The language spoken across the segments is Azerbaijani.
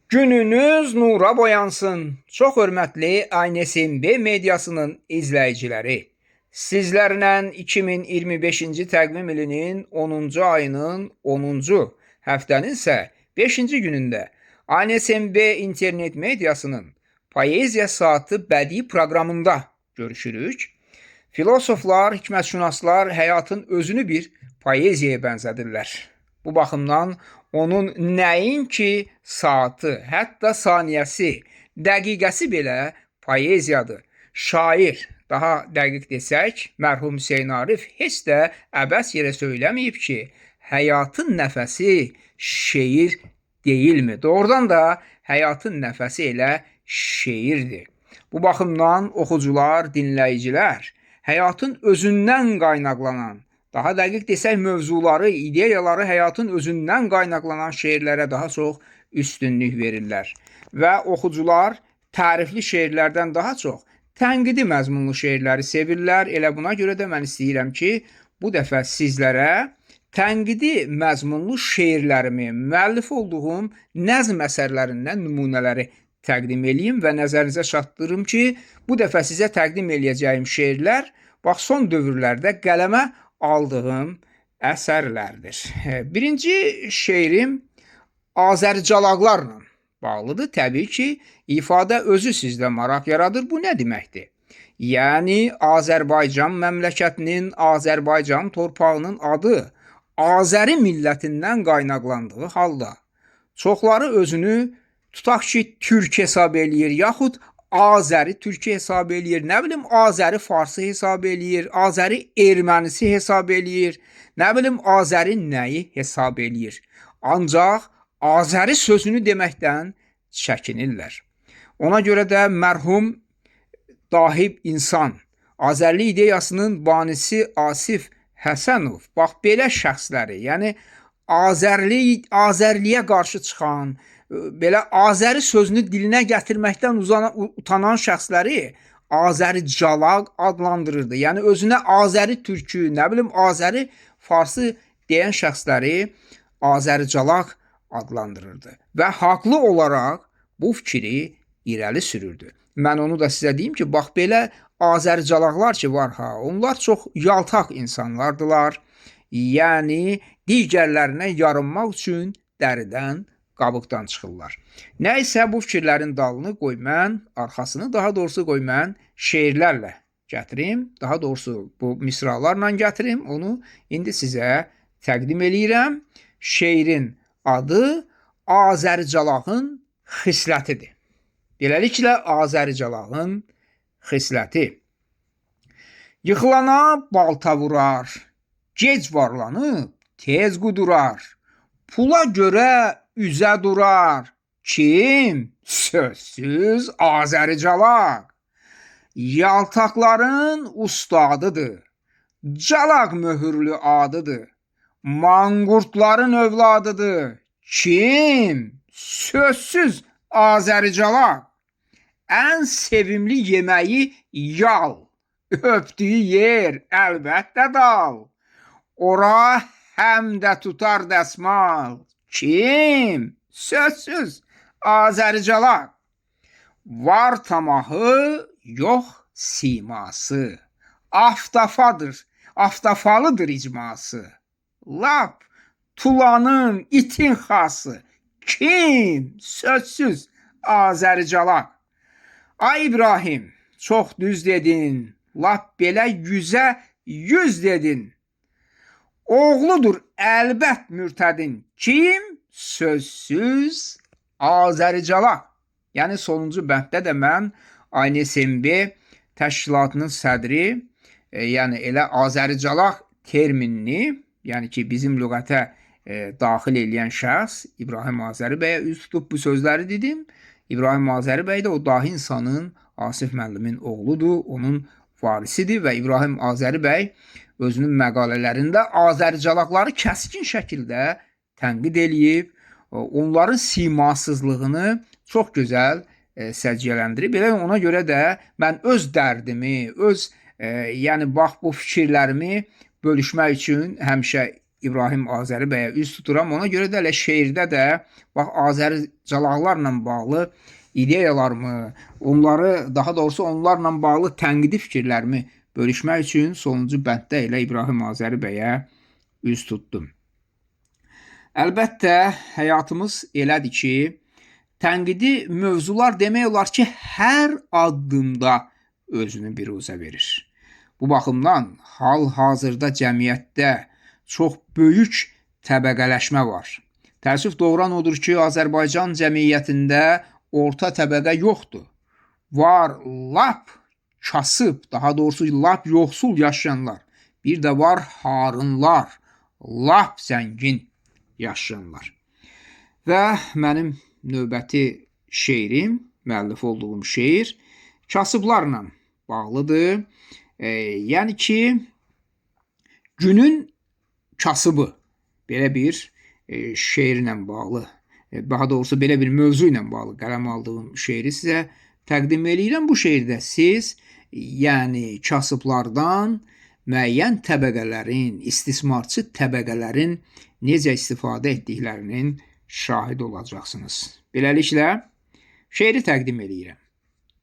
Gününüz nura boyansın. Çox hörmətli ANSMB mediasının izləyiciləri. Sizlərlə 2025-ci təqvim ilinin 10-cu ayının 10-cu həftənin isə 5-ci günündə ANSMB internet mediasının Poeziya Saatı bədii proqramında görüşürük. Filosoflar, hikmətşünaslar həyatın özünü bir poeziyaya bənzədirlər. Bu baxımdan onun nəinki saatı, hətta saniyəsi, dəqiqəsi belə poeziyadır. Şair, daha dəqiq desək, mərhum Hüseyn Arif heç də əbəs yerə söyləməyib ki, həyatın nəfəsi şeir deyilmi? Doğrudan da həyatın nəfəsi elə şeirdir. Bu baxımdan oxucular, dinləyicilər, həyatın özündən qaynaqlanan, daha dəqiq desək mövzuları, ideyaları həyatın özündən qaynaqlanan şeirlərə daha çox üstünlük verirlər. Və oxucular tərifli şeirlərdən daha çox tənqidi məzmunlu şeirləri sevirlər. Elə buna görə də mən istəyirəm ki, bu dəfə sizlərə tənqidi məzmunlu şeirlərimi, müəllif olduğum nəzm əsərlərindən nümunələri təqdim eləyim və nəzərinizə çatdırım ki, bu dəfə sizə təqdim eləyəcəyim şeirlər bax son dövrlərdə qələmə aldığım əsərlərdir. Birinci şeirim Azərcalaqlarla bağlıdır. Təbii ki, ifadə özü sizdə maraq yaradır. Bu nə deməkdir? Yəni, Azərbaycan məmləkətinin, Azərbaycan torpağının adı Azəri millətindən qaynaqlandığı halda çoxları özünü tutaq ki, türk hesab eləyir, yaxud Azəri türkü hesab eləyir, nə bilim Azəri farsı hesab eləyir, Azəri ermənisi hesab eləyir, nə bilim Azəri nəyi hesab eləyir. Ancaq Azəri sözünü deməkdən çəkinirlər. Ona görə də mərhum Dahib İnsan, Azərli ideyasının banisi Asif Həsənov, bax belə şəxsləri, yəni Azərliyə qarşı çıxan, belə Azəri sözünü dilinə gətirməkdən utanan şəxsləri Azəricalaq adlandırırdı. Yəni özünə Azəri türkü, nə bilim Azəri farsı deyən şəxsləri Azəricalaq adlandırırdı. Və haqlı olaraq bu fikri irəli sürürdü. Mən onu da sizə deyim ki, bax belə Azəricalaqlar ki var ha, onlar çox yaltaq insanlardılar. Yəni digərlərinə yarınmaq üçün dəridən qabıqdan çıxırlar. Nəysə bu fikirlərin dalını qoy mən, arxasını daha doğrusu qoy mən şeirlərlə gətirim. Daha doğrusu bu misralarla gətirim. Onu indi sizə təqdim eləyirəm. Şeirin adı Azəricalağın xislətidir. Beləliklə Azəricalağın xisləti. Yıxılana balta vurar, gec varlanıb tez qudurar. Pula görə üzə durar. Kim? Sözsüz Azəricalaq. Yaltaqların ustadıdır. Calaq möhürlü adıdır. Manqurtların övladıdır. Kim? Sözsüz Azəricalaq. Ən sevimli yeməyi yal. Öpdüyü yer əlbəttə dal. Ora həm də tutar dəsmal. Kim? Sözsüz Azəricalaq. Var tamahı, yox siması. Aftafalıdır icması. Lap tulanın, itin xası. Kim? Sözsüz Azəricalaq. Ay İbrahim, çox düz dedin. Lap belə 100-ə 100 dedin. Oğludur əlbət mürtədin. Kim? Sözsüz Azəricalaq. Yəni sonuncu bənddə də mən ANSMB təşkilatının sədri, yəni elə Azəricalaq terminini, yəni ki bizim lüğətə daxil eləyən şəxs İbrahim Azəri bəyə üz tutub bu sözləri dedim. İbrahim Azəri bəy də o dahi insanın Asif müəllimin oğludur, onun varisidir və İbrahim Azəri bəy özünün məqalələrində Azəricalaqları kəskin şəkildə tənqid eləyib, onların simasızlığını çox gözəl səciyyələndirib. Elə ona görə də mən öz dərdimi, yəni bax bu fikirlərimi bölüşmək üçün həmişə İbrahim Azəri bəyə üz tuturam. Ona görə də elə şeirdə də bax Azəri calaqlarla bağlı ideyalarımı, onları, daha doğrusu onlarla bağlı tənqidi fikirlərimi bölüşmək üçün sonuncu bənddə elə İbrahim Azəri bəyə üz tutdum. Əlbəttə, həyatımız elədir ki, tənqidi mövzular demək olar ki, hər addımda özünü biruzə verir. Bu baxımdan hal-hazırda cəmiyyətdə çox böyük təbəqələşmə var. Təəssüf doğuran odur ki, Azərbaycan cəmiyyətində orta təbəqə yoxdur. Var lap kasıb, daha doğrusu lap yoxsul yaşayanlar. Bir də var harınlar, lap zəngin yaşayanlar. Və mənim növbəti şeirim, müəllif olduğum şeir kasıblarla bağlıdır. Yəni ki, günün kasıbı belə bir şeirlə bağlı, daha doğrusu belə bir mövzu ilə bağlı qələm aldığım şeiri sizə təqdim edirəm. Bu şeirdə siz, yəni kasıblardan müəyyən təbəqələrin, istismarçı təbəqələrin necə istifadə etdiklərinin şahid olacaqsınız. Beləliklə, şeiri təqdim edirəm.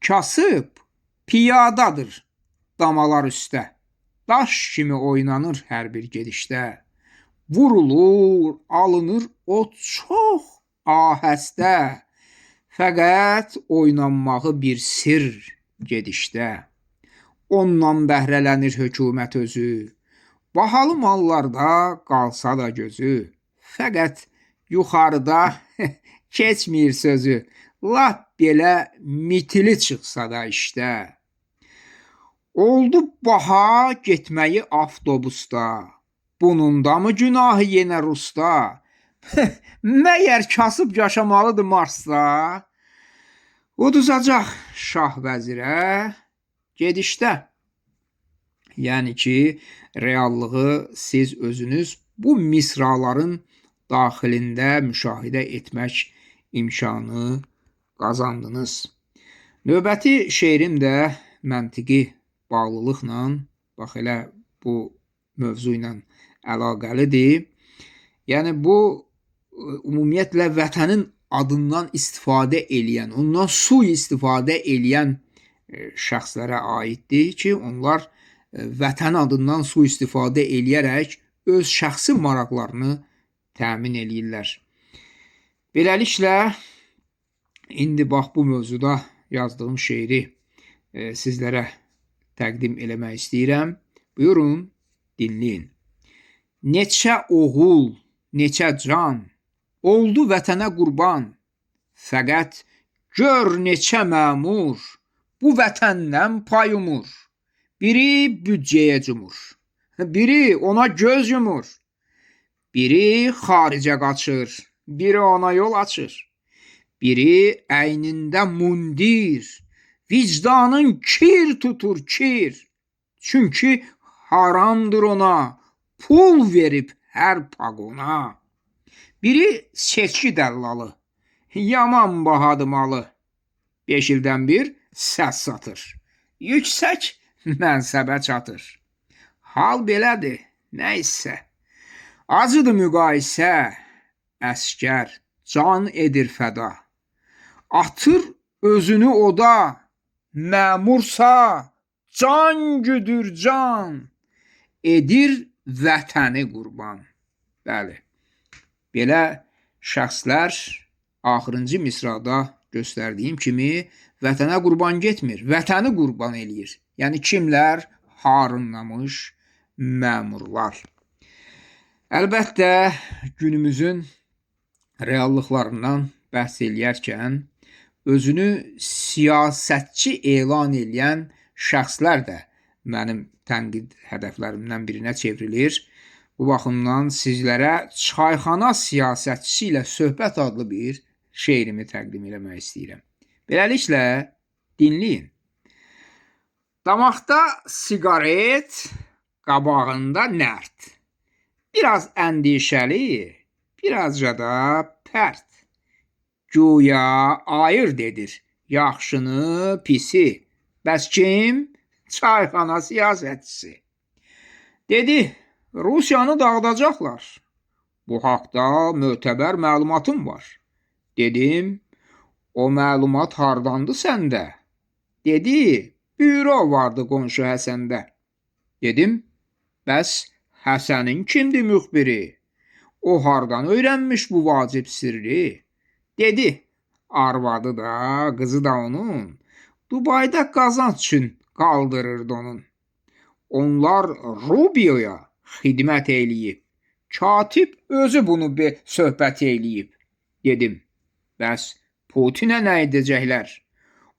Kasıb piyadadır damalar üstə, daş kimi oynanır hər bir gedişdə. Vurulur, alınır o çox ahəstə, fəqət oynanmağı bir sir gedişdə. Ondan bəhrələnir hökumət özü, bahalı mallarda qalsa da gözü, fəqət yuxarıda keçmir sözü, lap belə mitili çıxsa da işdə. Oldu baha getməyi avtobusda, bunun da mı günahı yenə Rusda? Məyər kasıb yaşamalıdır Marsda? Uduzacaq şah vəzirə gedişdə. Yəni ki, reallığı siz özünüz bu misraların daxilində müşahidə etmək imkanı qazandınız. Növbəti şeirim də məntiqi bağlılıqla, bax elə bu mövzu ilə əlaqəlidir. Yəni bu ümumiyyətlə vətənin adından istifadə eləyən, ondan sui-istifadə eləyən şəxslərə aiddir ki, onlar vətən adından sui-istifadə eləyərək öz şəxsi maraqlarını təmin eləyirlər. Beləliklə, indi bax bu mövzuda yazdığım şeiri sizlərə təqdim eləmək istəyirəm. Buyurun, dinləyin. Neçə oğul, neçə can, oldu vətənə qurban, fəqət gör neçə məmur, bu vətəndən pay umur. Biri büdcəyə cumur, biri ona göz yumur, biri xaricə qaçır, biri ona yol açır. Biri əynində mundir, vicdanın kir tutur kir. Çünki haramdır ona, pul verib hər paqona. Biri seçki dəllalı, yaman bahadır malı. 5 ildən bir səs satır, yüksək mənsəbə çatır. Hal belədir, nəysə. Acıdır müqayisə, əskər can edir fəda. Atır özünü oda, məmursa can güdür can, edir vətəni qurban. Bəli, belə şəxslər axırıncı misrada göstərdiyim kimi vətənə qurban getmir, vətəni qurban eləyir. Yəni kimlər? Harınlamış məmurlar. Əlbəttə, günümüzün reallıqlarından bəhs eləyərkən özünü siyasətçi elan edən şəxslər də mənim tənqid hədəflərimdən birinə çevrilir. Bu baxımdan sizlərə Çayxana siyasətçisi ilə söhbət adlı bir şeirimi təqdim eləmək istəyirəm. Beləliklə, dinləyin. Damaqda siqaret, qabağında nərd. Biraz əndişəli, birazca da pərt. Güya ayırd edir yaxşını, pisi. Bəs kim? Çayxana siyasətçisi. Dedi, Rusiyanı dağıdacaqlar. Bu haqda mötəbər məlumatım var. Dedim, o məlumat hardandı səndə? Dedi, büro vardı qonşu Həsəndə. Dedim, bəs Həsənin kimdir müxbiri? O hardan öyrənmiş bu vacib sirri? Dedi, arvadı da, qızı da onun Dubayda qazanc üçün qaldırırdı onun. Onlar Rubioya xidmət eləyib. Katib özü bunu söhbət eləyib. Dedim, bəs Putinə nə edəcəklər?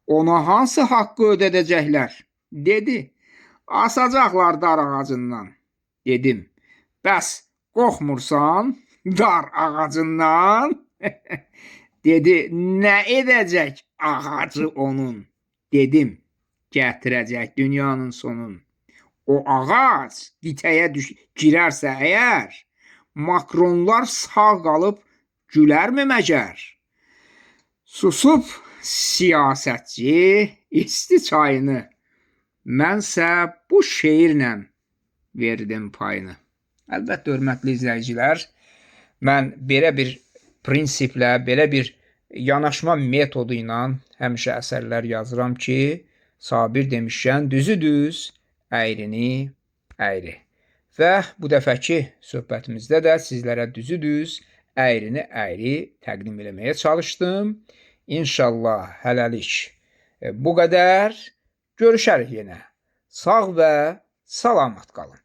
Ona hansı haqqı ödədəcəklər? Dedi, asacaqlar dar ağacından. Dedim, bəs qorxmursan dar ağacından? Dedi, nə edəcək ağacı onun? Dedim, gətirəcək dünyanın sonun. O ağac qitəyə girərsə əgər, Makronlar sağ qalıb gülərmi məgər? Susub siyasətçi içdi çayını. Mənsə bu şeirlə verdim payını. Əlbəttə, hörmətli izləyicilər, mən belə bir prinsiplə, belə bir yanaşma metodu ilə həmişə əsərlər yazıram ki, Sabir demişkən düzü düz, əyrini əyri. Və bu dəfəki söhbətimizdə də sizlərə düzü düz, əyrini əyri təqdim eləməyə çalışdım. İnşallah hələlik bu qədər. Görüşərik yenə. Sağ və salamat qalın.